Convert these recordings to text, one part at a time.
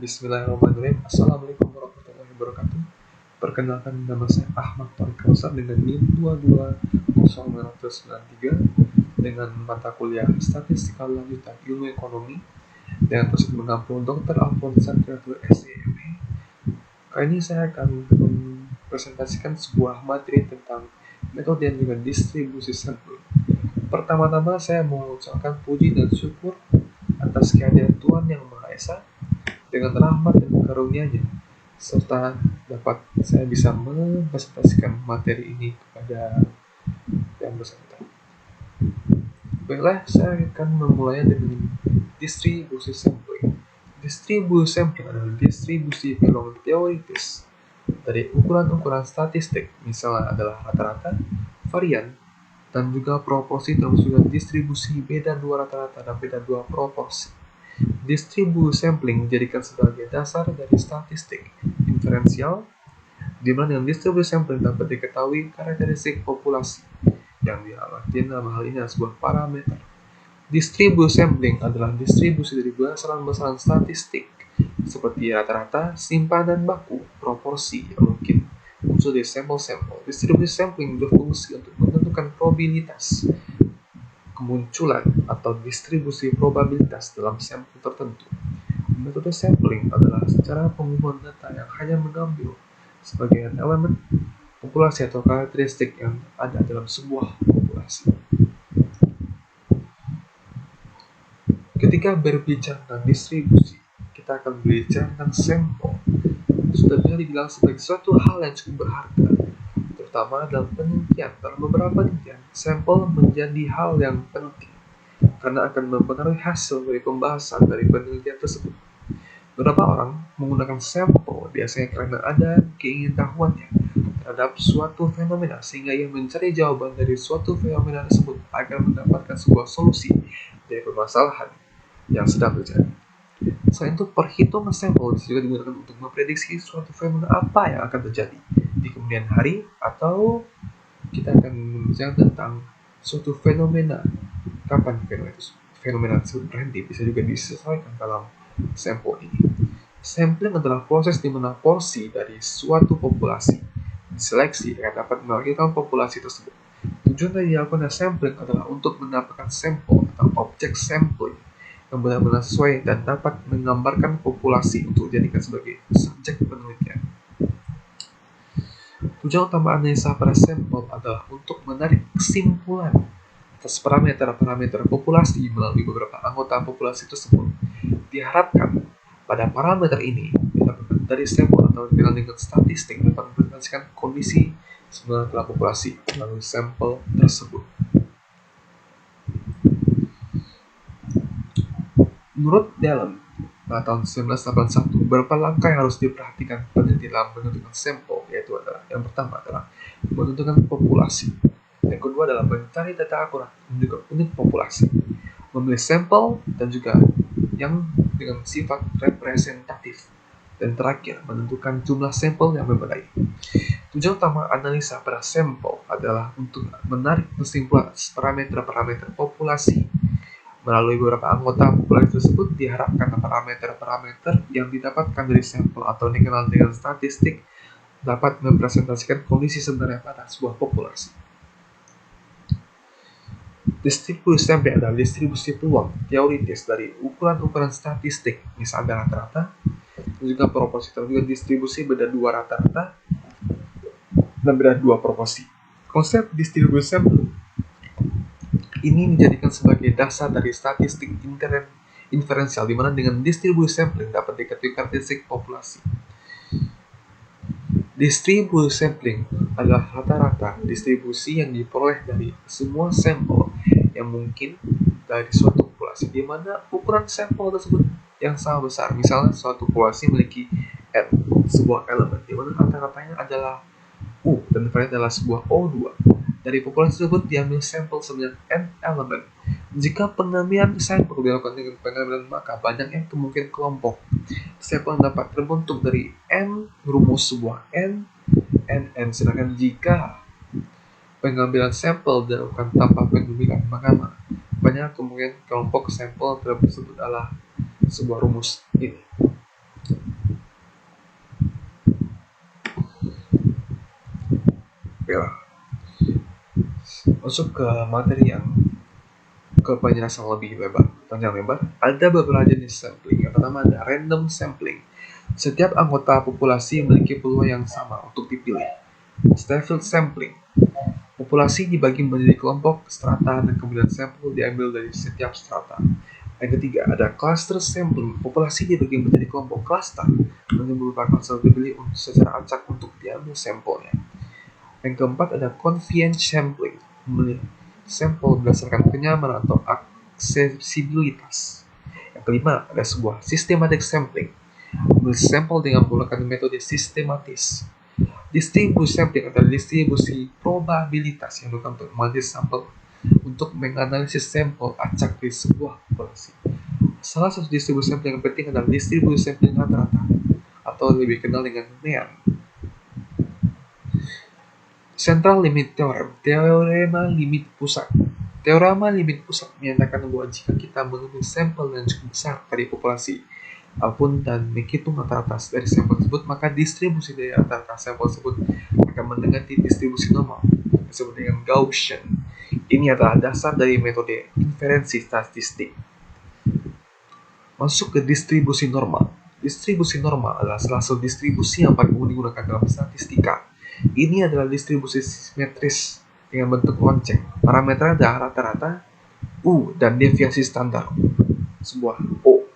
Bismillahirrahmanirrahim. Assalamualaikum warahmatullahi wabarakatuh. Perkenalkan, nama saya Ahmad Tariq Kausar dengan NIM 2200993 dengan mata kuliah Statistika Lanjutan Ilmu Ekonomi dengan tersebut mengampu Dr. Alfonsa Kreatur SEME. Kali ini saya akan mempresentasikan sebuah materi tentang metode dan juga distribusi sampel. Pertama-tama saya mengucapkan puji dan syukur atas kehadiran Tuhan Yang Maha Esa dengan rahmat dan karunia-Nya, serta dapat saya bisa mempresentasikan materi ini kepada yang bersangkutan. Baiklah, saya akan memulainya dengan distribusi sampling. Distribusi sampling adalah distribusi bilangan teoritis dari ukuran-ukuran statistik, misalnya adalah rata-rata, varian, dan juga proporsi, termasuk juga distribusi beda dua rata-rata dan beda dua proporsi. Distribusi sampling dijadikan sebagai dasar dari statistik inferensial, di mana dengan distribusi sampling dapat diketahui karakteristik populasi yang diartikan dalam hal ini adalah sebuah parameter. Distribusi sampling adalah distribusi dari besaran-besaran statistik seperti rata-rata, simpanan baku, proporsi yang mungkin muncul dari sampel-sampel. Distribusi sampling berfungsi untuk menentukan probabilitas kemunculan atau distribusi probabilitas dalam sampel tertentu. Metode sampling adalah cara pengumpulan data yang hanya mengambil sebagian elemen populasi atau karakteristik yang ada dalam sebuah populasi. Ketika berbicara tentang distribusi, kita akan berbicara tentang sampel. Sudah bisa dibilang sebagai suatu hal yang cukup berharga, terutama dalam penelitian. Dalam beberapa penelitian, sampel menjadi hal yang penting karena akan mempengaruhi hasil dari pembahasan dari penelitian tersebut. Beberapa orang menggunakan sampel biasanya karena ada keingintahuannya terhadap suatu fenomena, sehingga ia mencari jawaban dari suatu fenomena tersebut agar mendapatkan sebuah solusi dari permasalahan yang sedang terjadi. Selain itu, perhitungan sampel juga digunakan untuk memprediksi suatu fenomena apa yang akan terjadi di kemudian hari, atau kita akan membicarakan tentang suatu fenomena, kapan fenomena tersebut berhenti, bisa juga disesuaikan dalam sampel ini. Sampling adalah proses di mana porsi dari suatu populasi diseleksi agar dapat mewakilkan populasi tersebut. Tujuan dari dilakukan sampling adalah untuk mendapatkan sampel atau objek sampling yang benar-benar sesuai dan dapat menggambarkan populasi untuk dijadikan sebagai subjek penelitian. Tujuan utama analisa pada sampel adalah untuk menarik kesimpulan atas parameter-parameter populasi melalui beberapa anggota populasi tersebut. Diharapkan pada parameter ini didapatkan dari sampel atau dikenal dengan statistik dapat mempresentasikan kondisi sebenarnya populasi melalui sampel tersebut. Menurut Dallon pada tahun 1981, beberapa langkah yang harus diperhatikan peneliti dalam menentukan sampel, yaitu adalah yang pertama adalah menentukan populasi, yang kedua adalah mencari data akurat menunjukkan unit populasi, memilih sampel dan juga yang dengan sifat representatif, dan terakhir menentukan jumlah sampel yang memadai. Tujuan utama analisa pada sampel adalah untuk menarik kesimpulan atas parameter-parameter populasi. Melalui beberapa anggota populasi tersebut, diharapkan parameter-parameter yang didapatkan dari sampel atau dikenal dengan statistik dapat mempresentasikan kondisi sebenarnya pada sebuah populasi. Distribusi sampling adalah distribusi peluang teoritis dari ukuran-ukuran statistik, misalnya rata-rata, dan juga proporsi, dan juga distribusi beda dua rata-rata dan beda dua proporsi. Konsep distribusi sampling ini dijadikan sebagai dasar dari statistik inferensial, di mana dengan distribusi sampling dapat diketahui karakteristik populasi. Distribusi sampling adalah rata-rata distribusi yang diperoleh dari semua sampel yang mungkin dari suatu populasi, di mana ukuran sampel tersebut yang sangat besar. Misalnya suatu populasi memiliki N, sebuah elemen, di mana rata-ratanya adalah U dan varian adalah sebuah O2. Dari populasi tersebut diambil sampel sebanyak N elemen. Jika pengambilan sampel dilakukan dengan pengambilan, maka banyaknya kemungkinan kelompok sampel dapat terbentuk dari N rumus sebuah N, NN. Sedangkan jika pengambilan sampel dilakukan tanpa pengambilan, maka banyak kemungkinan kelompok sampel tersebut adalah sebuah rumus ini. Oke lah, masuk ke materi yang ke penjelasan lebih panjang lebar. Ada beberapa jenis sampling. Yang pertama ada random sampling. Setiap anggota populasi memiliki peluang yang sama untuk dipilih. Stafford sampling. Populasi dibagi menjadi kelompok, strata, dan kemudian sampel diambil dari setiap strata. Yang ketiga, ada cluster sampling. Populasi dibagi menjadi kelompok cluster, dan beberapa cluster dipilih secara acak untuk diambil sampelnya. Yang keempat, ada convenient sampling. Memilih sampel berdasarkan kenyamanan atau aksesibilitas. Yang kelima, ada sebuah systematic sampling. Memilih sampel dengan menggunakan metode sistematis. Distribusi sampling adalah distribusi probabilitas yang digunakan untuk menganalisis sampel untuk menganalisis sampel acak di sebuah populasi. Salah satu distribusi sampling yang penting adalah distribusi sampling rata-rata atau lebih dikenal dengan mean. Central Limit Theorem, teorema limit pusat. Teorema limit pusat menyatakan bahwa jika kita mengambil sampel yang cukup besar dari populasi apapun dan menghitung rata-rata dari sampel tersebut, maka distribusi dari rata-rata sampel tersebut akan mendekati distribusi normal disebut dengan Gaussian. Ini adalah dasar dari metode inferensi statistik. Masuk ke distribusi normal. Distribusi normal adalah salah satu distribusi yang paling umum digunakan dalam statistika. Ini adalah distribusi simetris dengan bentuk lonceng. Parameternya adalah rata-rata, U, dan deviasi standar, sebuah O.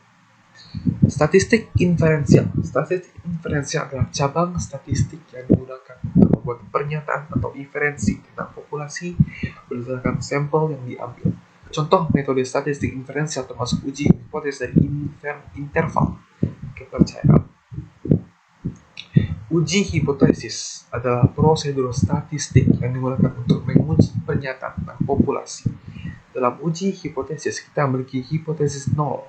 Statistik inferensial. Statistik inferensial adalah cabang statistik yang digunakan untuk membuat pernyataan atau inferensi tentang populasi berdasarkan sampel yang diambil. Contoh metode statistik inferensial termasuk uji hipotesis dari interval kepercayaan. Uji hipotesis adalah prosedur statistik yang digunakan untuk menguji pernyataan tentang populasi. Dalam uji hipotesis, kita memiliki hipotesis 0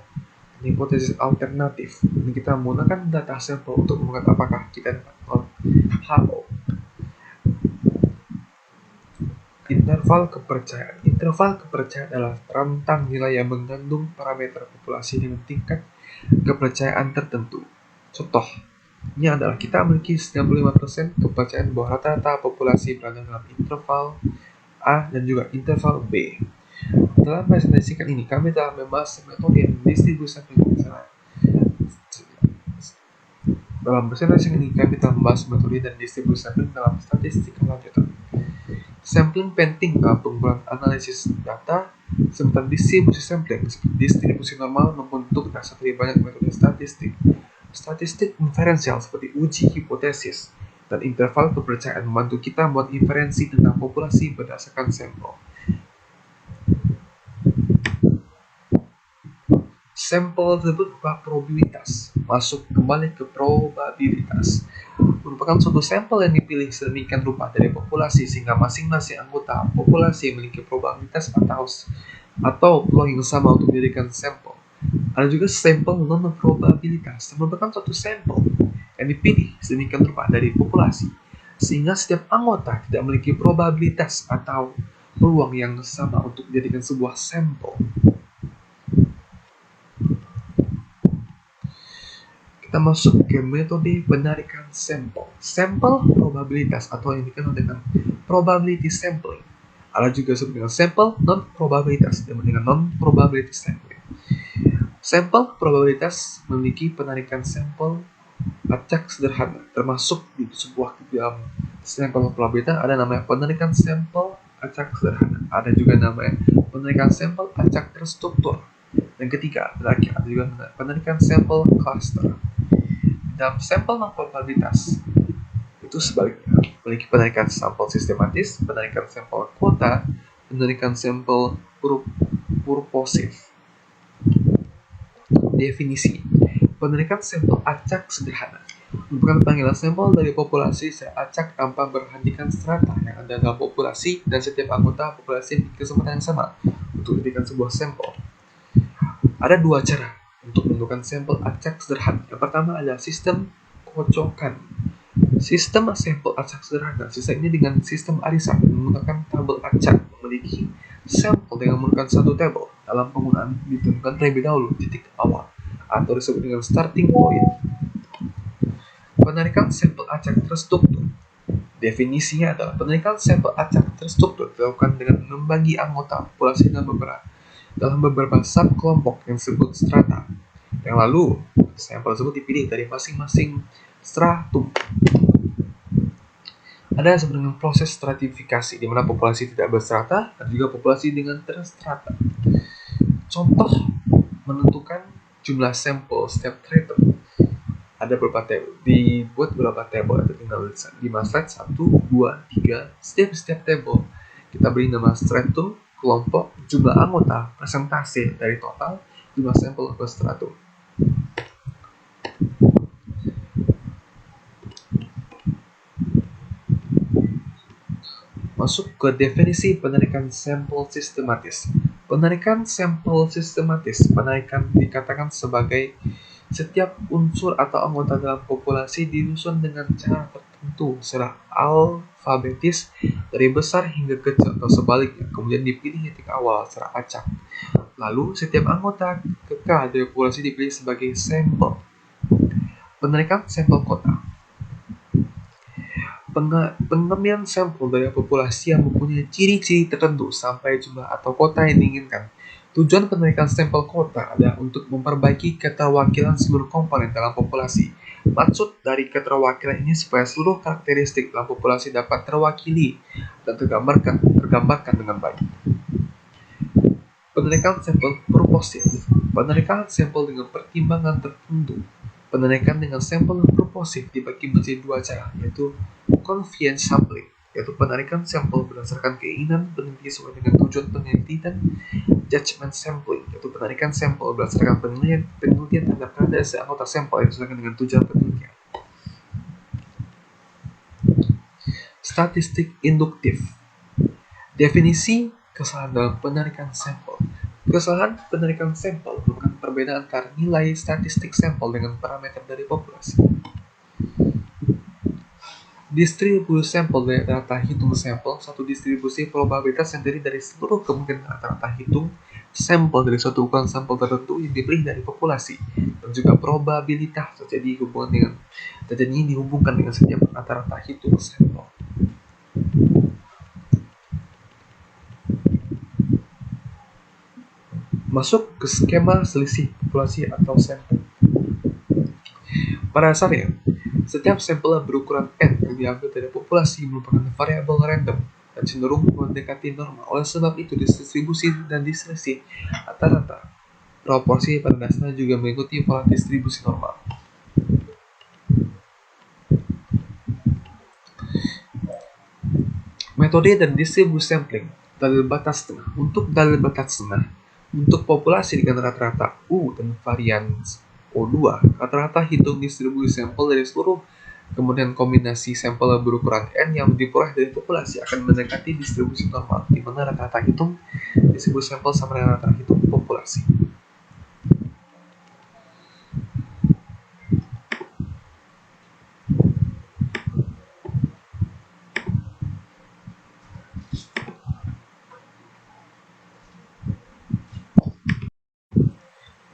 dan hipotesis alternatif. Dan kita menggunakan data sampel untuk mengetahui apakah kita dapat HO. Interval kepercayaan. Interval kepercayaan adalah rentang nilai yang mengandung parameter populasi dengan tingkat kepercayaan tertentu. Contohnya adalah kita memiliki 95% kepercayaan bahwa rata-rata populasi berada dalam interval A dan juga interval B. Dalam presentasi ini, kami telah membahas metode distribusi sampling bersama. Dalam presentasi ini, kami telah membahas metode dan distribusi sampling dalam statistika lanjutan. Sampling penting dalam pengumpulan analisis data, sementara distribusi sampling seperti distribusi normal membentuk dasar dari banyak metode statistik. Statistik inferensial seperti uji hipotesis dan interval kepercayaan membantu kita membuat inferensi tentang populasi berdasarkan sampel. Sampel tersebut berupa probabilitas. Masuk kembali ke probabilitas. Merupakan suatu sampel yang dipilih sedemikian rupa dari populasi sehingga masing-masing anggota populasi memiliki probabilitas atau peluang yang sama untuk dijadikan sampel. Ada juga sampel non-probabilitas yang merupakan suatu sampel yang dipilih sedemikian rupa dari populasi sehingga setiap anggota tidak memiliki probabilitas atau peluang yang sama untuk dijadikan sebuah sampel. Kita masuk ke metode penarikan sampel. Sampel probabilitas atau yang dikenal dengan probability sampling. Ada juga disebut dengan sampel non-probabilitas dengan non-probability sampling. Sampel probabilitas memiliki penarikan sampel acak sederhana, termasuk di sebuah dalam sampel probabilitas ada namanya penarikan sampel acak sederhana. Ada juga namanya penarikan sampel acak terstruktur. Dan ketiga, terakhir ada juga penarikan sampel cluster. Dalam sampel non-probabilitas itu sebaliknya, memiliki penarikan sampel sistematis, penarikan sampel kuota, penarikan sampel purposif. Definisi: penarikan sampel acak sederhana merupakan panggilan sampel dari populasi secara acak tanpa memperhatikan strata yang ada dalam populasi dan setiap anggota populasi memiliki kesempatan yang sama untuk dijadikan sebuah sampel. Ada dua cara untuk menentukan sampel acak sederhana. Yang pertama adalah sistem kocokan. Sistem sampel acak sederhana. Sistem ini dengan sistem arisan menggunakan tabel acak memiliki sampel dengan menggunakan satu tabel. Dalam penggunaan ditentukan terlebih dahulu titik awal atau disebut dengan starting point. Penarikan sampel acak terstruktur Definisinya adalah penelitian sampel acak terstruktur dilakukan dengan membagi anggota populasi dalam beberapa subkelompok yang disebut strata. Yang lalu, sampel tersebut dipilih dari masing-masing stratum. Ada yang disebut dengan proses stratifikasi, di mana populasi tidak berstrata dan juga populasi dengan terstrata. Contoh menentukan jumlah sampel setiap stratum. Ada beberapa tabel, dibuat beberapa tabel, ada tinggal di slide 1, 2, 3, setiap tabel kita beri nama stratum, kelompok, jumlah anggota, persentase dari total, jumlah sampel per stratum. Masuk ke definisi penarikan sampel sistematis. Penarikan sampel sistematis, penarikan dikatakan sebagai setiap unsur atau anggota dalam populasi disusun dengan cara tertentu secara alfabetis dari besar hingga kecil atau sebaliknya, kemudian dipilih titik awal secara acak. Lalu setiap anggota kekal dari populasi dipilih sebagai sampel. Penarikan sampel kota. Pengambilan sampel dari populasi yang mempunyai ciri-ciri tertentu sampai jumlah atau kota yang diinginkan. Tujuan penarikan sampel kota adalah untuk memperbaiki keterwakilan seluruh komponen dalam populasi. Maksud dari keterwakilan ini supaya seluruh karakteristik dalam populasi dapat terwakili dan tergambarkan dengan baik. Penarikan sampel proportif. Penarikan sampel dengan pertimbangan tertentu. Penarikan dengan sampel proportif dibagi menjadi dua cara, yaitu convenience sampling, yaitu penarikan sampel berdasarkan keinginan peneliti sesuai dengan tujuan peneliti, dan judgment sampling, yaitu penarikan sampel berdasarkan penelitian terhadap kadar anggota sampel yang disesuaikan dengan tujuan penelitian. Statistik induktif. Definisi kesalahan dalam penarikan sampel. Kesalahan penarikan sampel merupakan perbedaan antara nilai statistik sampel dengan parameter dari populasi. Distribusi sampel dari data hitung sampel, suatu distribusi probabilitas yang terdiri dari seluruh kemungkinan rata-rata hitung sampel dari suatu ukuran sampel tertentu yang dipilih dari populasi, dan juga probabilitas terjadinya dihubungkan dengan setiap rata-rata hitung sampel. Masuk ke skema selisih populasi atau sampel. Pada dasarnya, setiap sampel berukuran N yang diambil dari populasi merupakan variabel random dan cenderung mendekati normal. Oleh sebab itu, distribusi dan diselisih rata-rata proporsi pada dasarnya juga mengikuti pola distribusi normal. Metode dan distribusi sampling. Dalil batas tengah. Untuk dalil batas tengah, untuk populasi dengan rata-rata U dan varian O2, rata-rata hitung distribusi sampel dari seluruh, kemudian kombinasi sampel berukuran N yang diperoleh dari populasi akan mendekati distribusi normal, di mana rata-rata hitung distribusi sampel sama dengan rata-rata hitung populasi.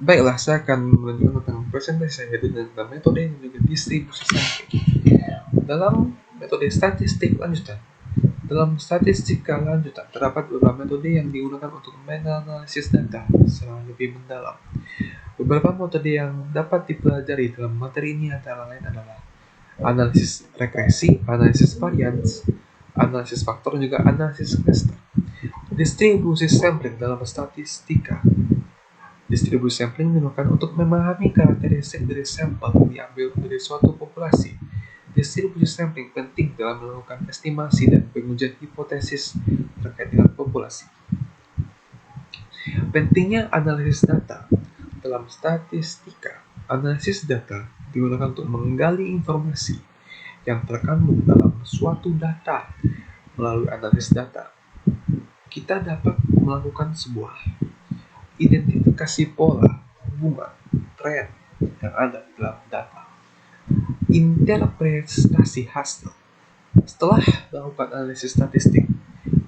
Baiklah, saya akan menunjukkan tentang presentasi saya, yaitu tentang metode dan juga distribusi sampling. Dalam metode statistik lanjutan, dalam statistika lanjutan terdapat beberapa metode yang digunakan untuk menganalisis data secara lebih mendalam. Beberapa metode yang dapat dipelajari dalam materi ini antara lain adalah analisis regresi, analisis varians, analisis faktor, dan juga analisis cluster. Distribusi sampling dalam statistika. Distribusi sampling digunakan untuk memahami karakteristik dari sampel yang diambil dari suatu populasi. Distribusi sampling penting dalam melakukan estimasi dan pengujian hipotesis terkait dengan populasi. Pentingnya analisis data dalam statistika. Analisis data digunakan untuk menggali informasi yang terkandung dalam suatu data. Melalui analisis data, kita dapat melakukan sebuah identifikasi pola, hubungan, tren yang ada di dalam data. Interpretasi hasil. Setelah melakukan analisis statistik,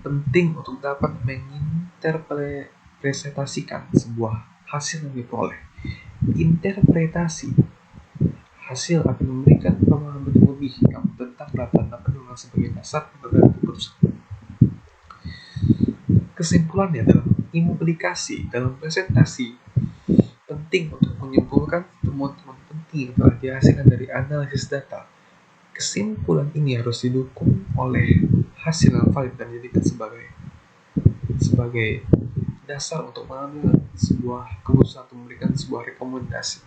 penting untuk dapat menginterpretasikan sebuah hasil yang diperoleh. Interpretasi hasil akan memberikan pemahaman yang lebih tentang data dapat digunakan sebagai dasar pengambilan keputusan. Kesimpulannya, dalam implikasi dalam presentasi penting untuk menyimpulkan temuan-temuan penting yang telah dihasilkan dari analisis data. Kesimpulan ini harus didukung oleh hasil yang valid dan dijadikan sebagai dasar untuk mengambil sebuah keputusan atau memberikan sebuah rekomendasi.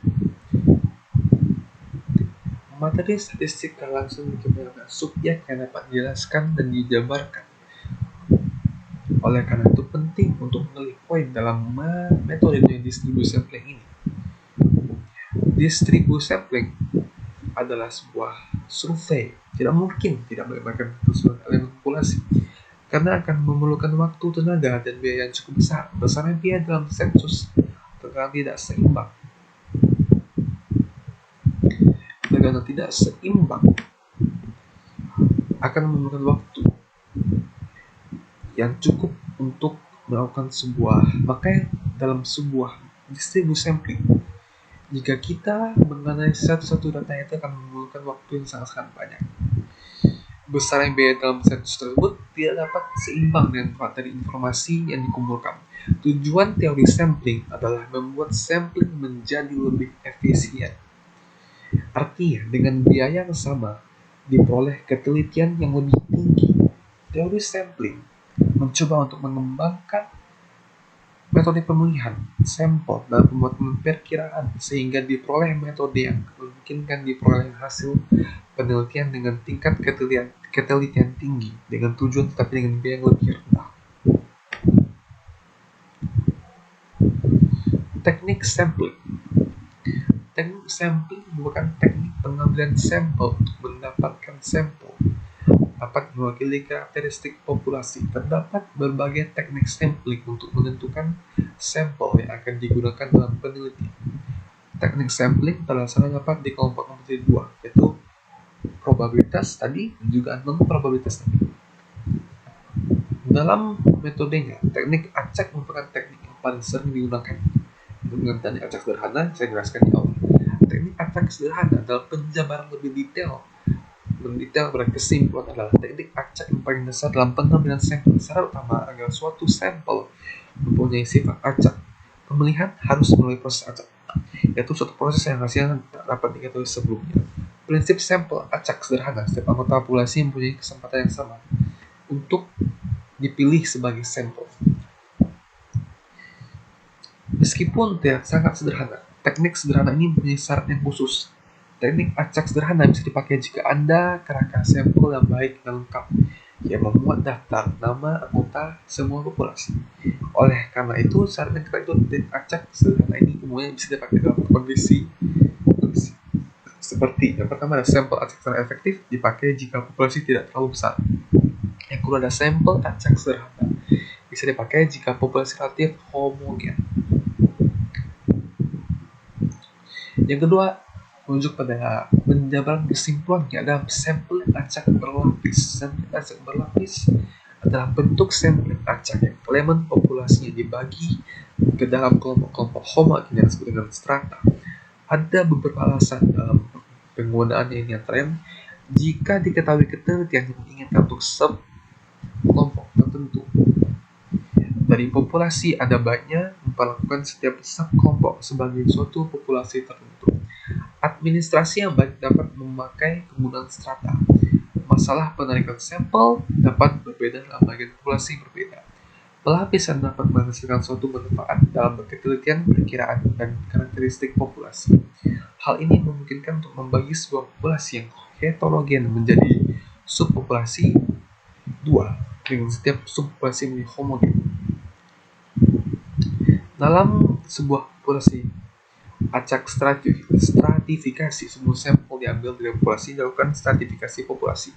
Materi statistik langsung dikembangkan subjek yang dapat dijelaskan dan dijabarkan. Oleh karena itu penting untuk memilih poin dalam metode distribusi sampling ini. Distribusi sampling adalah sebuah survei, tidak mungkin tidak melibatkan keseluruhan elemen populasi karena akan memerlukan waktu, tenaga, dan biaya yang cukup besar. Besarnya biaya dalam sensus terkadang tidak seimbang. Negara tidak seimbang akan memerlukan waktu yang cukup untuk melakukan makanya dalam sebuah distribusi sampling, jika kita menganalisis satu data itu akan memerlukan waktu yang sangat banyak. Besar yang biaya dalam sensus tersebut tidak dapat seimbang dengan materi informasi yang dikumpulkan. Tujuan teori sampling adalah membuat sampling menjadi lebih efisien. Artinya, dengan biaya yang sama, diperoleh ketelitian yang lebih tinggi. Teori sampling mencoba untuk mengembangkan metode pemilihan sampel dan pembuatan perkiraan sehingga diperoleh metode yang memungkinkan diperoleh hasil penelitian dengan tingkat ketelitian tinggi dengan tujuan tetapi dengan biaya yang lebih rendah. Teknik sampling. Teknik sampling merupakan teknik pengambilan sampel untuk mendapatkan sampel. Dapat mewakili karakteristik populasi. Terdapat berbagai teknik sampling untuk menentukan sampel yang akan digunakan dalam penelitian. Teknik sampling terlaksana dapat dikelompokkan menjadi dua, yaitu probabilitas tadi dan juga non-probabilitas tadi. Dalam metodenya, teknik acak merupakan teknik yang paling sering digunakan. Dengan teknik acak sederhana, saya jelaskan di awal. Teknik acak sederhana adalah penjabaran lebih detail pada kesimpulan adalah teknik acak yang paling dasar dalam pengambilan sampel. Syarat utama agar suatu sampel mempunyai sifat acak, pemilihan harus melalui proses acak, yaitu suatu proses yang hasilnya tak dapat diketahui sebelumnya. Prinsip sampel acak sederhana, setiap anggota populasi mempunyai kesempatan yang sama untuk dipilih sebagai sampel. Meskipun tidak sangat sederhana, teknik sederhana ini mempunyai syarat yang khusus. Teknik acak sederhana bisa dipakai jika Anda kerahkan sampel yang baik dan lengkap, yang memuat daftar nama anggota semua populasi. Oleh karena itu, syarat yang ketat itu teknik acak sederhana ini umumnya bisa dipakai dalam kondisi seperti yang pertama, ada sampel acak secara efektif dipakai jika populasi tidak terlalu besar. Yang kedua, ada sampel acak sederhana bisa dipakai jika populasi relatif homogen. Yang kedua, merujuk pada penjabaran kesimpulannya dalam sampel acak berlapis. Sampel acak berlapis adalah bentuk sampel acak yang elemen populasinya dibagi ke dalam kelompok-kelompok homogen yang disebut dengan strata. Ada beberapa alasan dalam penggunaan ini antara jika diketahui ketelitian yang diinginkan untuk kelompok tertentu dari populasi, ada baiknya memperlakukan setiap subkelompok sebagai suatu populasi tertentu. Administrasi yang baik dapat memakai penggunaan strata. Masalah penarikan sampel dapat berbeda dalam bagian populasi yang berbeda. Pelapisan dapat menghasilkan suatu manfaat dalam ketelitian perkiraan dan karakteristik populasi. Hal ini memungkinkan untuk membagi sebuah populasi yang heterogen menjadi subpopulasi dua dengan setiap subpopulasi menjadi homogen. Dalam sebuah populasi acak stratifikasi, semua sampel diambil dari populasi dilakukan stratifikasi populasi.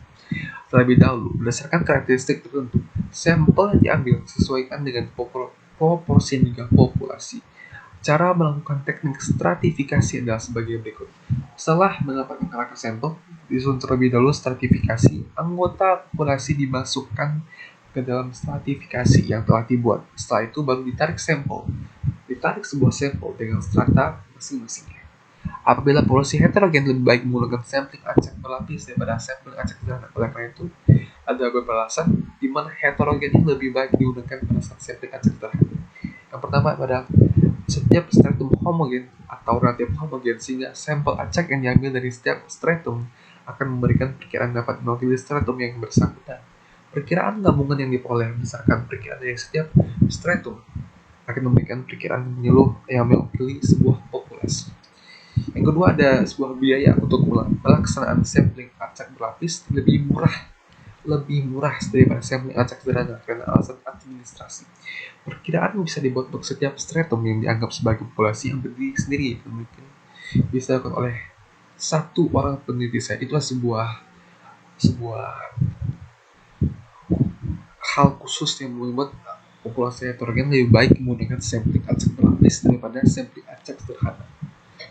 Terlebih dahulu, berdasarkan karakteristik tertentu, sampel yang diambil disesuaikan dengan proporsi juga populasi. Cara melakukan teknik stratifikasi adalah sebagai berikut. Setelah mendapatkan karakter sampel, disusun terlebih dahulu stratifikasi. Anggota populasi dimasukkan ke dalam stratifikasi yang telah dibuat. Setelah itu baru ditarik sampel. Ditarik sebuah sampel dengan strata masing-masingnya. Apabila populasi heterogen lebih baik menggunakan sampling acak berlapis daripada sampling acak sederhana. Oleh karena itu, ada beberapa alasan di mana heterogen ini lebih baik digunakan pada saat sampling acak sederhana. Yang pertama adalah setiap stratum homogen atau relatif homogen, sehingga sampel acak yang diambil dari setiap stratum akan memberikan perkiraan dapat mewakili stratum yang bersangkutan. Perkiraan gabungan yang diperoleh berdasarkan perkiraan dari setiap stratum akan memberikan perkiraan menyeluruh yang mewakili sebuah populasi. Yang kedua, ada sebuah biaya untuk pelaksanaan sampling acak berlapis lebih murah daripada sampling acak sederhana karena alasan administrasi. Perkiraan bisa dibuat untuk setiap stratum yang dianggap sebagai populasi yang berdiri sendiri, mungkin bisa dilakukan oleh satu orang peneliti saja. Itulah sebuah hal khusus yang membuat populasi heterogen lebih baik menggunakan sampling acak berlapis daripada sampling acak sederhana.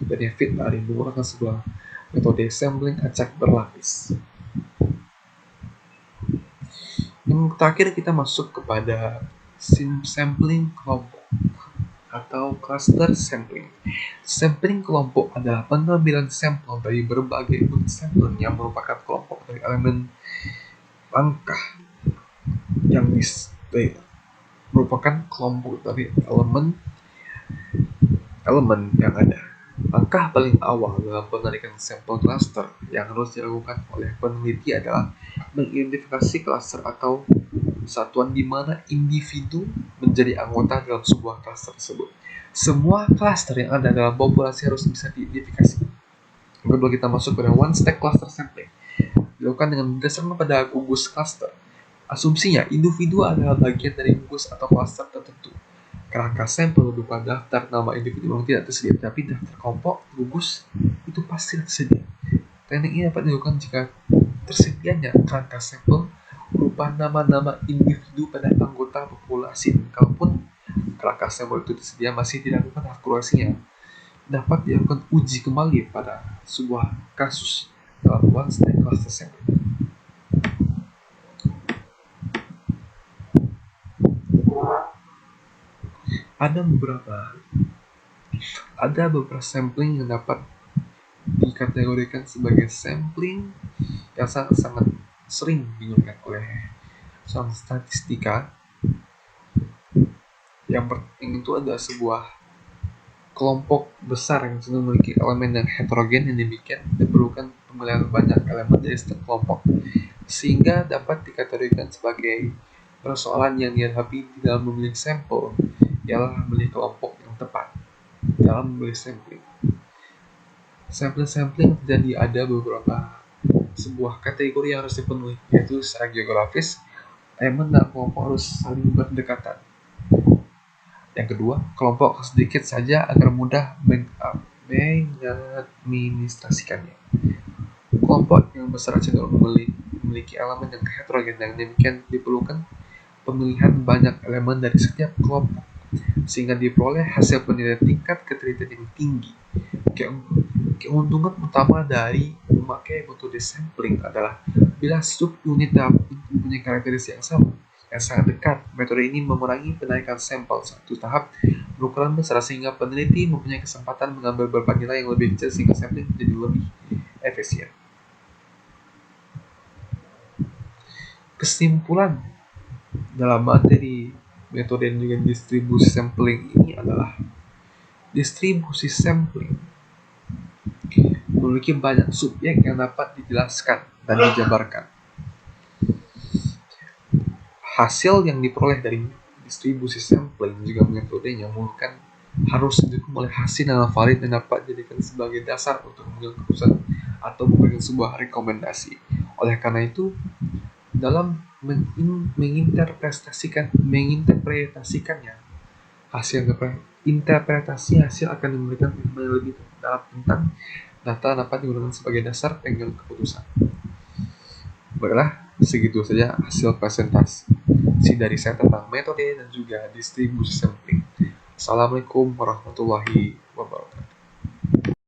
Benefit dari menggunakan sebuah metode sampling acak berlapis. Yang terakhir, kita masuk kepada sampling kelompok atau cluster sampling. Sampling kelompok adalah pengambilan sampel dari berbagai unit sampel yang merupakan kelompok dari elemen langkah yang merupakan kelompok dari elemen yang ada. Langkah paling awal dalam penarikan sampel cluster yang harus dilakukan oleh peneliti adalah mengidentifikasi cluster atau satuan di mana individu menjadi anggota dalam sebuah cluster tersebut. Semua cluster yang ada dalam populasi harus bisa diidentifikasi. Kedua, kita masuk pada one stack cluster sampling. Dilakukan dengan berdasarkan pada gugus cluster. Asumsinya, individu adalah bagian dari gugus atau cluster tertentu. Kerangka sampel berupa daftar nama individu yang tidak tersedia, tapi daftar kelompok gugus itu pasti tersedia. Teknik ini dapat dilakukan jika tersedianya kerangka sampel berupa nama-nama individu pada anggota populasi. Kalaupun kerangka sampel itu tersedia masih dilakukan akurasinya, dapat dilakukan uji kembali pada sebuah kasus dalam one stack cluster sampling. Ada beberapa sampling yang dapat dikategorikan sebagai sampling yang sangat sering digunakan oleh seorang statistika. Yang itu ada sebuah kelompok besar yang memiliki elemen yang heterogen, yang demikian diperlukan pemilihan banyak elemen dari setiap kelompok sehingga dapat dikategorikan sebagai persoalan yang dihadapi di dalam memilih sampel ialah memilih kelompok yang tepat dalam memilih sampling. Sampling jadi ada beberapa sebuah kategori yang harus dipenuhi, yaitu secara geografis, elemen dan kelompok harus saling berdekatan. Yang kedua, kelompok sedikit saja agar mudah mengadministrasikannya. Kelompok yang besar cenderung memiliki elemen yang heterogen, dan demikian diperlukan pemilihan banyak elemen dari setiap kelompok sehingga diperoleh hasil penilaian tingkat ketelitian yang tinggi. Keuntungan utama dari memakai metode sampling adalah bila subunit mempunyai karakteristik yang sama, yang sangat dekat, metode ini mengurangi penarikan sampel satu tahap berukuran besar sehingga peneliti mempunyai kesempatan mengambil beberapa nilai yang lebih kecil sehingga sampling menjadi lebih efisien. Kesimpulan dalam materi metode dan juga distribusi sampling ini adalah distribusi sampling memiliki banyak subjek yang dapat dijelaskan dan dijabarkan. Hasil yang diperoleh dari distribusi sampling juga metodenya harus didukung oleh hasil yang valid dan dapat dijadikan sebagai dasar untuk mengambil keputusan atau memberikan sebuah rekomendasi. Oleh karena itu, dalam menginterpretasikannya, interpretasi hasil akan memberikan informasi lebih dalam tentang data dapat digunakan sebagai dasar pengambilan keputusan. Baiklah, segitu saja hasil presentasi dari saya tentang metode dan juga distribusi sampling. Assalamualaikum warahmatullahi wabarakatuh.